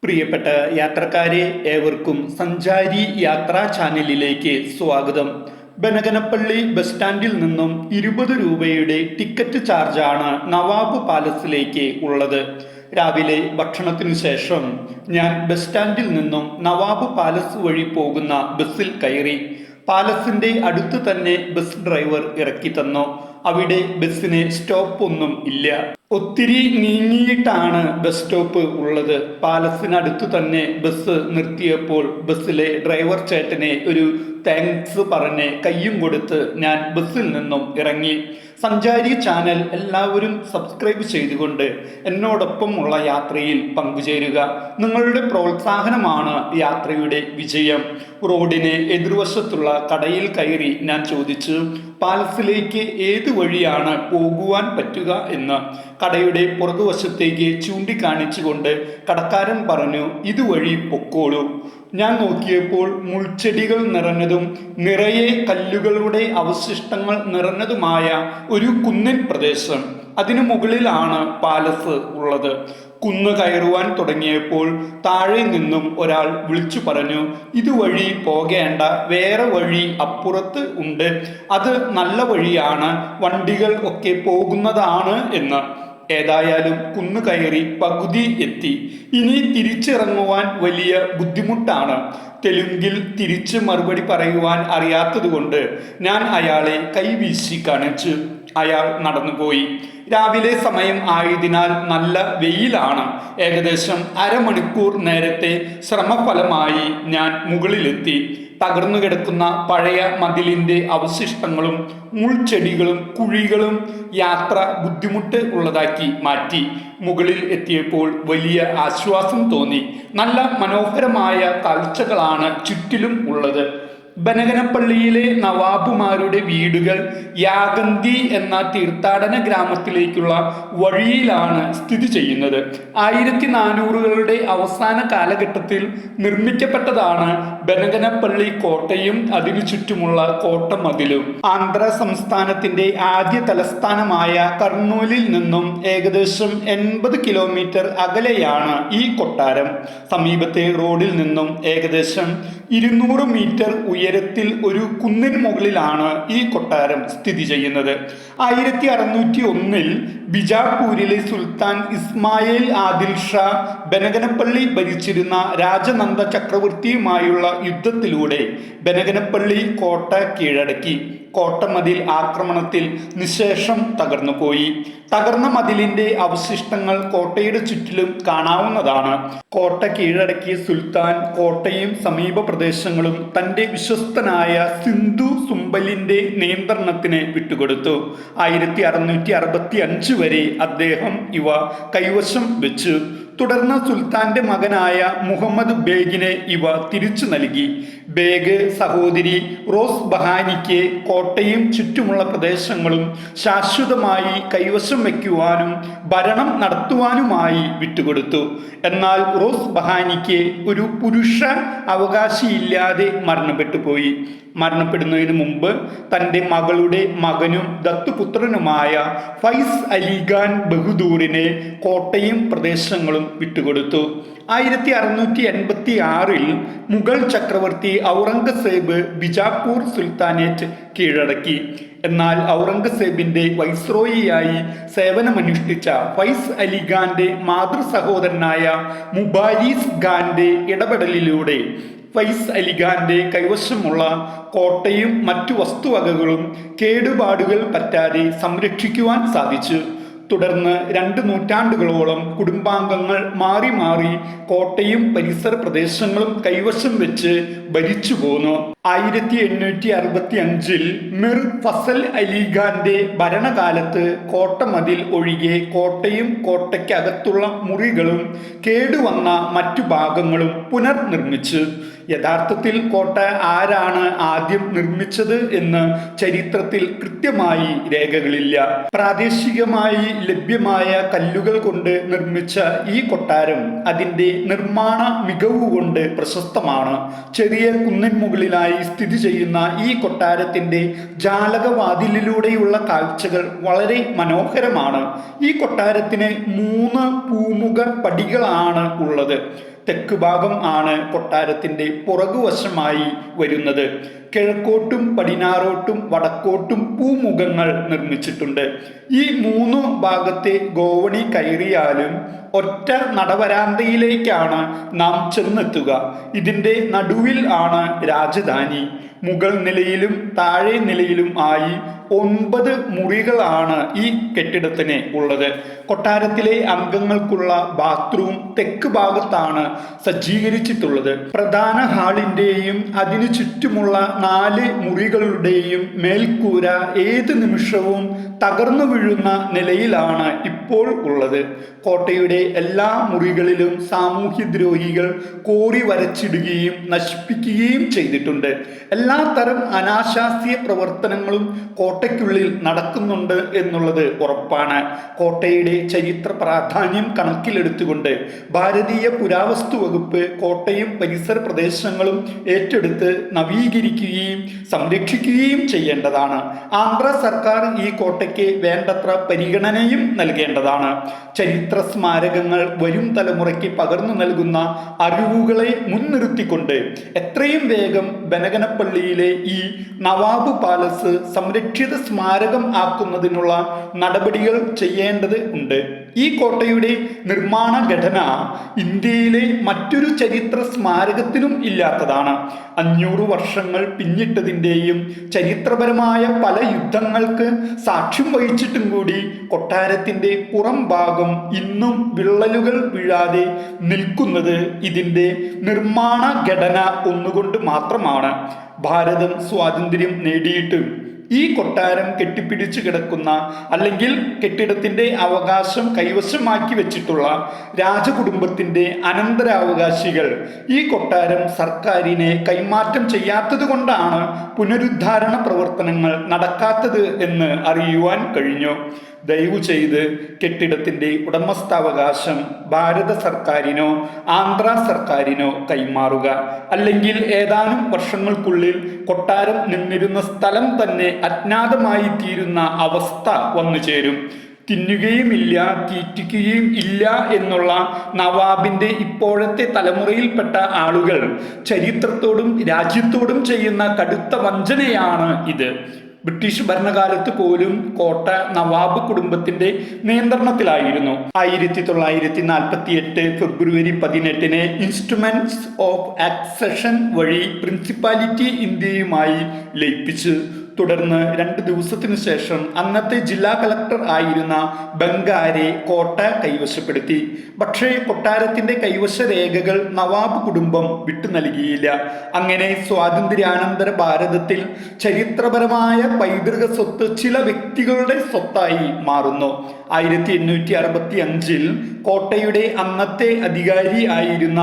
പ്രിയപ്പെട്ട യാത്രക്കാരെ, ഏവർക്കും സഞ്ചാരി യാത്രാ ചാനലിലേക്ക് സ്വാഗതം. ബനഗനപ്പള്ളി ബസ് സ്റ്റാൻഡിൽ നിന്നും 20 രൂപയുടെ ടിക്കറ്റ് ചാർജാണ് നവാബ് പാലസിലേക്ക് ഉള്ളത്. രാവിലെ ഭക്ഷണത്തിനു ശേഷം ഞാൻ ബസ് സ്റ്റാൻഡിൽ നിന്നും നവാബ് പാലസ് വഴി പോകുന്ന ബസ്സിൽ കയറി. പാലസിന്റെ അടുത്ത് തന്നെ ബസ് ഡ്രൈവർ ഇറക്കി തന്നു. അവിടെ ബസ്സിന് സ്റ്റോപ്പ് ഒന്നും ഇല്ല. ഒത്തിരി നീങ്ങിയിട്ടാണ് ബസ് സ്റ്റോപ്പ് ഉള്ളത്. പാലസിനടുത്തു തന്നെ ബസ് നിർത്തിയപ്പോൾ ബസ്സിലെ ഡ്രൈവർ ചേട്ടനെ ഒരു താങ്ക്സ് പറഞ്ഞ് കയ്യും കൊടുത്ത് ഞാൻ ബസ്സിൽ നിന്നും ഇറങ്ങി. സഞ്ചാരി ചാനൽ എല്ലാവരും സബ്സ്ക്രൈബ് ചെയ്തുകൊണ്ട് എന്നോടൊപ്പമുള്ള യാത്രയിൽ പങ്കുചേരുക. നിങ്ങളുടെ പ്രോത്സാഹനമാണ് യാത്രയുടെ വിജയം. റോഡിന് എതിർവശത്തുള്ള കടയിൽ കയറി ഞാൻ ചോദിച്ചു, പാലസിലേക്ക് ഏത് വഴിയാണ് പോകുവാൻ പറ്റുക എന്ന്. കടയുടെ പുറകുവശത്തേക്ക് ചൂണ്ടിക്കാണിച്ചുകൊണ്ട് കടക്കാരൻ പറഞ്ഞു, ഇതുവഴി പൊക്കോളൂ. ഞാൻ നോക്കിയപ്പോൾ മുൾച്ചെടികൾ നിറഞ്ഞതും നിറയെ കല്ലുകളുടെ അവശിഷ്ടങ്ങൾ നിറഞ്ഞതുമായ ഒരു കുന്നിൻ പ്രദേശം. അതിനു മുകളിലാണ് പാലസ് ഉള്ളത്. കുന്ന് കയറുവാൻ തുടങ്ങിയപ്പോൾ താഴെ നിന്നും ഒരാൾ വിളിച്ചു പറഞ്ഞു, ഇതുവഴി പോകേണ്ട, വേറെ വഴി അപ്പുറത്ത് ഉണ്ട്, അത് നല്ല വഴിയാണ്, വണ്ടികൾ ഒക്കെ പോകുന്നതാണ് എന്ന്. ഏതായാലും കുന്നു കയറി പകുതി എത്തി. ഇനി തിരിച്ചിറങ്ങുവാൻ വലിയ ബുദ്ധിമുട്ടാണ്. തെലുങ്കിൽ തിരിച്ച് മറുപടി പറയുവാൻ അറിയാത്തതുകൊണ്ട് ഞാൻ അയാളെ കൈവീശി കാണിച്ചു. അയാൾ നടന്നുപോയി. രാവിലെ സമയം ആയതിനാൽ നല്ല വെയിലാണ്. ഏകദേശം അരമണിക്കൂർ നേരത്തെ ശ്രമഫലമായി ഞാൻ മുകളിലെത്തി. തകർന്നു കിടക്കുന്ന പഴയ മതിലിന്റെ അവശിഷ്ടങ്ങളും മുൾച്ചെടികളും കുഴികളും യാത്ര ബുദ്ധിമുട്ട് ഉള്ളതാക്കി മാറ്റി. മുകളിൽ എത്തിയപ്പോൾ വലിയ ആശ്വാസം തോന്നി. നല്ല മനോഹരമായ കാഴ്ചകളാണ് ചുറ്റിലും ഉള്ളത്. ബനഗനപ്പള്ളിയിലെ നവാബുമാരുടെ വീടുകൾ യാഗന്തി എന്ന തീർത്ഥാടന ഗ്രാമത്തിലേക്കുള്ള വഴിയിലാണ് സ്ഥിതി ചെയ്യുന്നത്. 1400കളുടെ അവസാന കാലഘട്ടത്തിൽ നിർമ്മിക്കപ്പെട്ടതാണ് ബനഗനപ്പള്ളി കോട്ടയും അതിനു ചുറ്റുമുള്ള കോട്ടമതിലും. ആന്ധ്ര സംസ്ഥാനത്തിന്റെ ആദ്യ തലസ്ഥാനമായ കർണൂലിൽ നിന്നും ഏകദേശം 80 കിലോമീറ്റർ അകലെയാണ് ഈ കൊട്ടാരം. സമീപത്തെ റോഡിൽ നിന്നും ഏകദേശം 200 മീറ്റർ ഉയരത്തിൽ ഒരു കുന്നിന് മുകളിലാണ് ഈ കൊട്ടാരം സ്ഥിതി ചെയ്യുന്നത്. 1601 ബിജാപൂരിലെ സുൽത്താൻ ഇസ്മായിൽ ആദിൽ ഷാ ബനഗനപ്പള്ളി ഭരിച്ചിരുന്ന രാജനന്ദ ചക്രവർത്തിയുമായുള്ള യുദ്ധത്തിലൂടെ ബനഗനപ്പള്ളി കോട്ട കീഴടക്കി. കോട്ടമതിൽ ആക്രമണത്തിൽ നിശേഷം തകർന്നുപോയി. തകർന്ന മതിലിന്റെ അവശിഷ്ടങ്ങൾ കോട്ടയുടെ ചുറ്റിലും കാണാവുന്നതാണ്. കോട്ട കീഴടക്കിയ സുൽത്താൻ കോട്ടയും സമീപ പ്രദേശങ്ങളും തന്റെ വിശ്വസ്തനായ സിന്ധു സുംബലിന്റെ നിയന്ത്രണത്തിന് വിട്ടുകൊടുത്തു. 1665 വരെ അദ്ദേഹം ഇവ കൈവശം വെച്ചു. തുടർന്ന് സുൽത്താന്റെ മകനായ മുഹമ്മദ് ബേഗിനെ ഇവ തിരിച്ചു നൽകി. ബേഗ് സഹോദരി റോസ് ബഹാനിക്ക് കോട്ടയും ചുറ്റുമുള്ള പ്രദേശങ്ങളും ശാശ്വതമായി കൈവശം വയ്ക്കുവാനും ഭരണം നടത്തുവാനുമായി വിട്ടുകൊടുത്തു. എന്നാൽ റോസ് ബഹാനിക്ക് ഒരു പുരുഷ അവകാശിയില്ലാതെ മരണപ്പെട്ടുപോയി. മരണപ്പെടുന്നതിന് മുമ്പ് തൻ്റെ മകളുടെ മകനും ദത്തുപുത്രനുമായ ഫൈസ് അലിഖാൻ ബഹദൂറിനെ കോട്ടയും പ്രദേശങ്ങളും വിട്ടുകൊടുത്തു. 1686 മുഗൾ ചക്രവർത്തി ഔറംഗസേബ് ബിജാപൂർ സുൽത്താനേറ്റ് കീഴടക്കി. എന്നാൽ ഔറംഗസേബിന്റെ വൈസ്രോയിയായി സേവനമനുഷ്ഠിച്ച ഫൈസ് അലിഖാന്റെ മാതൃ സഹോദരനായ മുബാരിസ് ഖാന്റെ ഇടപെടലിലൂടെ ഫൈസ് അലിഖാന്റെ കൈവശമുള്ള കോട്ടയും മറ്റു വസ്തുവകകളും കേടുപാടുകൾ പറ്റാതെ സംരക്ഷിക്കുവാൻ സാധിച്ചു. തുടർന്ന് 2 നൂറ്റാണ്ടുകളോളം കുടുംബാംഗങ്ങൾ മാറി മാറി കോട്ടയും പരിസര പ്രദേശങ്ങളും കൈവശം വെച്ച് ഭരിച്ചു പോന്നു. 1865 മിർ ഫസൽ അലിഖാന്റെ ഭരണകാലത്ത് കോട്ടമതിൽ ഒഴികെ കോട്ടയും കോട്ടയ്ക്കകത്തുള്ള മുറികളും കേടുവന്ന മറ്റു ഭാഗങ്ങളും പുനർനിർമ്മിച്ചു. യഥാർത്ഥത്തിൽ കോട്ട ആരാണ് ആദ്യം നിർമ്മിച്ചത് എന്ന് ചരിത്രത്തിൽ കൃത്യമായി രേഖകളില്ല. പ്രാദേശികമായി ലഭ്യമായ കല്ലുകൾ കൊണ്ട് നിർമ്മിച്ച ഈ കൊട്ടാരം അതിൻ്റെ നിർമ്മാണ മികവ് കൊണ്ട് പ്രശസ്തമാണ്. ചെറിയ കുന്നിൻ മുകളിലായി സ്ഥിതി ചെയ്യുന്ന ഈ കൊട്ടാരത്തിൻ്റെ ജാലകവാതിലിലൂടെയുള്ള കാഴ്ചകൾ വളരെ മനോഹരമാണ്. ഈ കൊട്ടാരത്തിന് 3 പൂമുഖ പടികളാണ് ഉള്ളത്. തെക്ക് ഭാഗം ആണ് കൊട്ടാരത്തിൻ്റെ പുറകുവശമായി വരുന്നത്. കിഴക്കോട്ടും പടിഞ്ഞാറോട്ടും വടക്കോട്ടും പൂമുഖങ്ങൾ നിർമ്മിച്ചിട്ടുണ്ട്. ഈ 3 ഭാഗത്തെ ഗോവണി കയറിയാലും ഒറ്റ നടവരാന്തയിലേക്കാണ് നാം ചെന്നെത്തുക. ഇതിൻ്റെ നടുവിൽ ആണ് രാജധാനി. മുകൾ നിലയിലും താഴെ നിലയിലും ആയി 9 മുറികളാണ് ഈ കെട്ടിടത്തിന് ഉള്ളത്. കൊട്ടാരത്തിലെ അംഗങ്ങൾക്കുള്ള ബാത്റൂം തെക്ക് ഭാഗത്താണ് സജ്ജീകരിച്ചിട്ടുള്ളത്. പ്രധാന ഹാളിൻ്റെയും അതിനു ചുറ്റുമുള്ള 4 മുറികളുടെയും മേൽക്കൂര ഏത് നിമിഷവും തകർന്നു വീഴുന്ന നിലയിലാണ് ഇപ്പോൾ ഉള്ളത്. കോട്ടയുടെ എല്ലാ മുറികളിലും സാമൂഹ്യദ്രോഹികൾ കോറി വരച്ചിടുകയും നശിപ്പിക്കുകയും ചെയ്തിട്ടുണ്ട്. എല്ലാ തരം അനാശാസ്യ പ്രവർത്തനങ്ങളും കോട്ടയ്ക്കുള്ളിൽ നടക്കുന്നുണ്ട് എന്നുള്ളത് ഉറപ്പാണ്. കോട്ടയുടെ ചരിത്ര പ്രാധാന്യം കണക്കിലെടുത്തുകൊണ്ട് ഭാരതീയ പുരാവസ്തു വകുപ്പ് കോട്ടയും പരിസര പ്രദേശങ്ങളും ഏറ്റെടുത്ത് നവീകരിക്കുകയും സംരക്ഷിക്കുകയും ചെയ്യേണ്ടതാണ്. ആന്ധ്ര സർക്കാർ ഈ കോട്ടയ്ക്ക് വേണ്ടത്ര പരിഗണനയും നൽകേണ്ടതാണ്. ചരിത്ര സ്മാരകങ്ങൾ വരും തലമുറയ്ക്ക് പകർന്നു നൽകുന്ന അറിവുകളെ മുൻനിർത്തിക്കൊണ്ട് എത്രയും വേഗം ബനഗനപ്പള്ളിയിലെ ഈ നവാബ് പാലസ് സംരക്ഷിത സ്മാരകം ആക്കുന്നതിനുള്ള നടപടികൾ ചെയ്യേണ്ടത് ഉണ്ട്. ഈ കോട്ടയുടെ നിർമ്മാണ ഘടന ഇന്ത്യയിലെ മറ്റൊരു ചരിത്ര സ്മാരകത്തിനും ഇല്ലാത്തതാണ്. 500 വർഷങ്ങൾ പിന്നിട്ടതിൻ്റെയും ചരിത്രപരമായ പല യുദ്ധങ്ങൾക്ക് സാക്ഷ്യം വഹിച്ചിട്ടും കൂടി കൊട്ടാരത്തിൻ്റെ പുറം ഭാഗം ഇന്നും വിള്ളലുകൾ വീഴാതെ നിൽക്കുന്നത് ഇതിൻ്റെ നിർമ്മാണ ഘടന ഒന്നുകൊണ്ട് മാത്രമാണ്. ഭാരതം സ്വാതന്ത്ര്യം നേടിയിട്ടും ഈ കൊട്ടാരം കെട്ടിപ്പിടിച്ചു കിടക്കുന്ന അല്ലെങ്കിൽ കെട്ടിടത്തിൻ്റെ അവകാശം കൈവശമാക്കി വെച്ചിട്ടുള്ള രാജകുടുംബത്തിൻ്റെ അനന്തരാവകാശികൾ ഈ കൊട്ടാരം സർക്കാരിനെ കൈമാറ്റം ചെയ്യാത്തത് കൊണ്ടാണ് പുനരുദ്ധാരണ പ്രവർത്തനങ്ങൾ നടക്കാത്തത് എന്ന് അറിയുവാൻ കഴിഞ്ഞു. ദയവു ചെയ്ത് കെട്ടിടത്തിൻ്റെ ഉടമസ്ഥാവകാശം ഭാരത സർക്കാരിനോ ആന്ധ്ര സർക്കാരിനോ കൈമാറുക. അല്ലെങ്കിൽ ഏതാനും വർഷങ്ങൾക്കുള്ളിൽ കൊട്ടാരം നിന്നിരുന്ന സ്ഥലം തന്നെ അജ്ഞാതമായി തീരുന്ന അവസ്ഥ വന്നു ചേരും. തിന്നുകയുമില്ല തീറ്റിക്കുകയും ഇല്ല എന്നുള്ള നവാബിൻ്റെ ഇപ്പോഴത്തെ തലമുറയിൽപ്പെട്ട ആളുകൾ ചരിത്രത്തോടും രാജ്യത്തോടും ചെയ്യുന്ന കടുത്ത വഞ്ചനയാണ് ഇത്. ബ്രിട്ടീഷ് ഭരണകാലത്ത് പോലും കോട്ട നവാബ് കുടുംബത്തിന്റെ നിയന്ത്രണത്തിലായിരുന്നു. 1948 ഫെബ്രുവരി 18 ഇൻസ്ട്രുമെന്റ്സ് ഓഫ് ആക്സഷൻ വഴി പ്രിൻസിപ്പാലിറ്റി ഇന്ത്യയുമായി ലയിപ്പിച്ചു. തുടർന്ന് 2 ദിവസത്തിനു ശേഷം അന്നത്തെ ജില്ലാ കളക്ടർ ആയിരുന്ന ബംഗാരെ കോട്ട കൈവശപ്പെടുത്തി. പക്ഷേ കൊട്ടാരത്തിന്റെ കൈവശ രേഖകൾ നവാബ് കുടുംബം വിട്ടു നൽകിയില്ല. അങ്ങനെ സ്വാതന്ത്ര്യാനന്തര ഭാരതത്തിൽ ചരിത്രപരമായ പൈതൃക സ്വത്ത് ചില വ്യക്തികളുടെ സ്വത്തായി മാറുന്നു. 1865 കോട്ടയുടെ അന്നത്തെ അധികാരി ആയിരുന്ന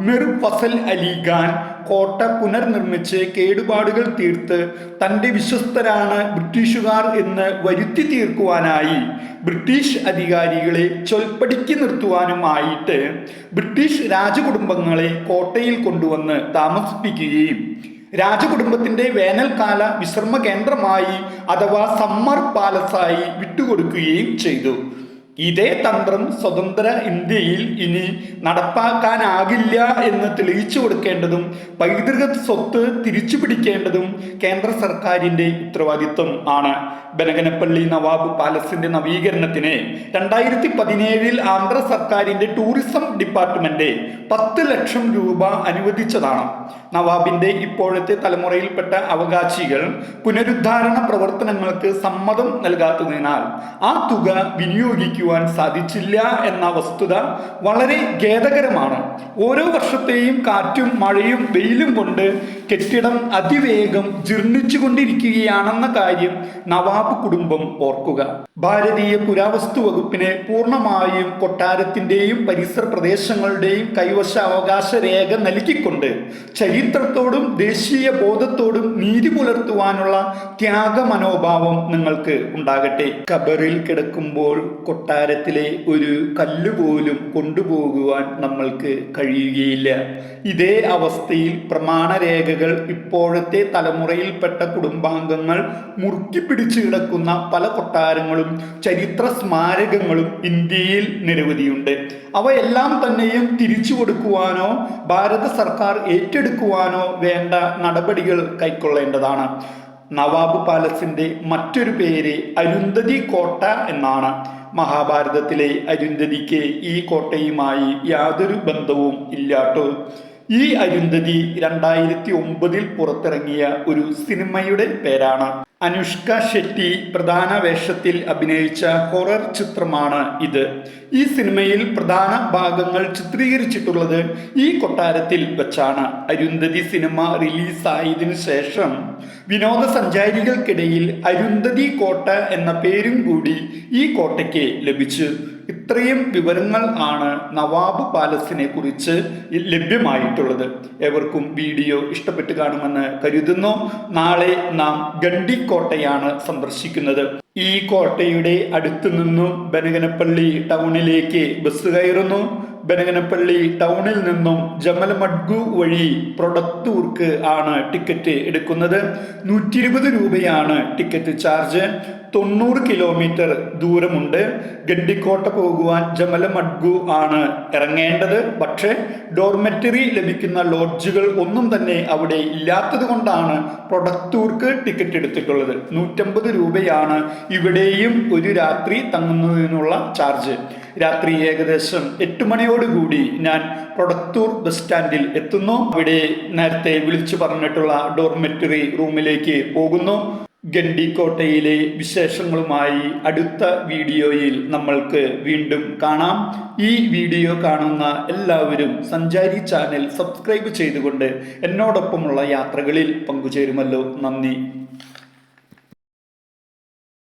മിർ ഫസൽ അലി ഖാൻ കോട്ട പുനർനിർമ്മിച്ച് കേടുപാടുകൾ തീർത്ത് തൻ്റെ വിശ്വസ്തരാണ് ബ്രിട്ടീഷുകാർ എന്ന് വരുത്തി തീർക്കുവാനായി ബ്രിട്ടീഷ് അധികാരികളെ ചൊൽപ്പടിക്ക് നിർത്തുവാനുമായിട്ട് ബ്രിട്ടീഷ് രാജകുടുംബങ്ങളെ കോട്ടയിൽ കൊണ്ടുവന്ന് താമസിപ്പിക്കുകയും രാജകുടുംബത്തിന്റെ വേനൽക്കാല വിശ്രമ കേന്ദ്രമായി അഥവാ സമ്മർ പാലസായി വിട്ടുകൊടുക്കുകയും ചെയ്തു. ഇതേ തന്ത്രം സ്വതന്ത്ര ഇന്ത്യയിൽ ഇനി നടപ്പാക്കാനാകില്ല എന്ന് തെളിയിച്ചു കൊടുക്കേണ്ടതും പൈതൃക സ്വത്ത് തിരിച്ചു പിടിക്കേണ്ടതും കേന്ദ്ര സർക്കാരിൻ്റെ ഉത്തരവാദിത്വം ആണ്. ബനഗനപ്പള്ളി നവാബ് പാലസിന്റെ നവീകരണത്തിന് 2017 ആന്ധ്ര സർക്കാരിന്റെ ടൂറിസം ഡിപ്പാർട്ട്മെന്റ് 10 ലക്ഷം രൂപ അനുവദിച്ചതാണ്. നവാബിന്റെ ഇപ്പോഴത്തെ തലമുറയിൽപ്പെട്ട അവകാശികൾ പുനരുദ്ധാരണ പ്രവർത്തനങ്ങൾക്ക് സമ്മതം നൽകാത്തതിനാൽ ആ തുക വിനിയോഗിക്കുവാൻ സാധിച്ചില്ല എന്ന വസ്തുത വളരെ ഖേദകരമാണ്. ഓരോ വർഷത്തെയും കാറ്റും മഴയും വെയിലും കൊണ്ട് കെട്ടിടം അതിവേഗം ജീർണിച്ചുകൊണ്ടിരിക്കുകയാണെന്ന കാര്യം നവാബ് കുടുംബം ഓർക്കുക. ഭാരതീയ പുരാവസ്തു വകുപ്പിന് പൂർണ്ണമായും കൊട്ടാരത്തിന്റെയും പരിസര പ്രദേശങ്ങളുടെയും കൈവശ അവകാശ രേഖ നൽകിക്കൊണ്ട് ചരിത്രത്തോടും ദേശീയ ബോധത്തോടും നീതി പുലർത്തുവാനുള്ള ത്യാഗ മനോഭാവം നിങ്ങൾക്ക് ഉണ്ടാകട്ടെ. ഖബറിൽ കിടക്കുമ്പോൾ കൊട്ടാരത്തിലെ ഒരു കല്ലുപോലും കൊണ്ടുപോകുവാൻ നമ്മൾക്ക് കഴിയുകയില്ല. ഇതേ അവസ്ഥയിൽ പ്രമാണരേഖകൾ ഇപ്പോഴത്തെ തലമുറയിൽപ്പെട്ട കുടുംബാംഗങ്ങൾ മുറുക്കി പിടിച്ചു കിടക്കുന്ന പല കൊട്ടാരങ്ങളും ചരിത്ര സ്മാരകങ്ങളും ഇന്ത്യയിൽ നിരവധിയുണ്ട്. അവയെല്ലാം തന്നെയും തിരിച്ചു കൊടുക്കുവാനോ ഭാരത സർക്കാർ ഏറ്റെടുക്കുവാനോ വേണ്ട നടപടികൾ കൈക്കൊള്ളേണ്ടതാണ്. നവാബ് പാലസിന്റെ മറ്റൊരു പേര് അരുന്ധതി കോട്ട എന്നാണ്. മഹാഭാരതത്തിലെ അരുന്ധതിക്ക് ഈ കോട്ടയുമായി യാതൊരു ബന്ധവും ഇല്ലാട്ടോ. ഈ അരുന്ധതി 2009 പുറത്തിറങ്ങിയ ഒരു സിനിമയുടെ പേരാണ്. അനുഷ്ക ഷെട്ടി പ്രധാന വേഷത്തിൽ അഭിനയിച്ച ഹൊറർ ചിത്രമാണ് ഇത്. ഈ സിനിമയിൽ പ്രധാന ഭാഗങ്ങൾ ചിത്രീകരിച്ചിട്ടുള്ളത് ഈ കൊട്ടാരത്തിൽ വെച്ചാണ്. അരുന്ധതി സിനിമ റിലീസായതിനു ശേഷം വിനോദസഞ്ചാരികൾക്കിടയിൽ അരുന്ധതി കോട്ട എന്ന പേരും കൂടി ഈ കോട്ടയ്ക്ക് ലഭിച്ചു. ഇത്രയും വിവരങ്ങൾ ആണ് നവാബ് പാലസിനെ കുറിച്ച് ലഭ്യമായിട്ടുള്ളത്. ഏവർക്കും വീഡിയോ ഇഷ്ടപ്പെട്ട് കാണുമെന്ന് കരുതുന്നു. നാളെ നാം ഗണ്ടി കോട്ടയാണ് സന്ദർശിക്കുന്നത്. ഈ കോട്ടയുടെ അടുത്തു നിന്നും ബനഗനപ്പള്ളി ടൗണിലേക്ക് ബസ് കയറുന്നു. ബനഗനപ്പള്ളി ടൗണിൽ നിന്നും ജമൽമഡ്ഗു വഴി പ്രൊഡക്റ്റൂർക്ക് ആണ് ടിക്കറ്റ് എടുക്കുന്നത്. 120 രൂപയാണ് ടിക്കറ്റ് ചാർജ്. 90 കിലോമീറ്റർ ദൂരമുണ്ട്. ഗണ്ടിക്കോട്ട പോകുവാൻ ജമൽമഡ്ഗു ആണ് ഇറങ്ങേണ്ടത്. പക്ഷേ ഡോർമെറ്ററി ലഭിക്കുന്ന ലോഡ്ജുകൾ ഒന്നും തന്നെ അവിടെ ഇല്ലാത്തത് കൊണ്ടാണ് പ്രൊഡക്റ്റൂർക്ക് ടിക്കറ്റ് എടുത്തിട്ടുള്ളത്. 150 രൂപയാണ് ഇവിടെയും ഒരു രാത്രി തങ്ങുന്നതിനുള്ള ചാർജ്. രാത്രി ഏകദേശം 8 മണിയോടുകൂടി ഞാൻ പ്രൊഡക്റ്റൂർ ബസ് സ്റ്റാൻഡിൽ എത്തുന്നു. അവിടെ നേരത്തെ വിളിച്ചു പറഞ്ഞിട്ടുള്ള ഡോർമെറ്ററി റൂമിലേക്ക് പോകുന്നു. ഗണ്ടിക്കോട്ടയിലെ വിശേഷങ്ങളുമായി അടുത്ത വീഡിയോയിൽ നമ്മൾക്ക് വീണ്ടും കാണാം. ഈ വീഡിയോ കാണുന്ന എല്ലാവരും സഞ്ചാരി ചാനൽ സബ്സ്ക്രൈബ് ചെയ്തുകൊണ്ട് എന്നോടൊപ്പമുള്ള യാത്രകളിൽ പങ്കുചേരുമല്ലോ. നന്ദി.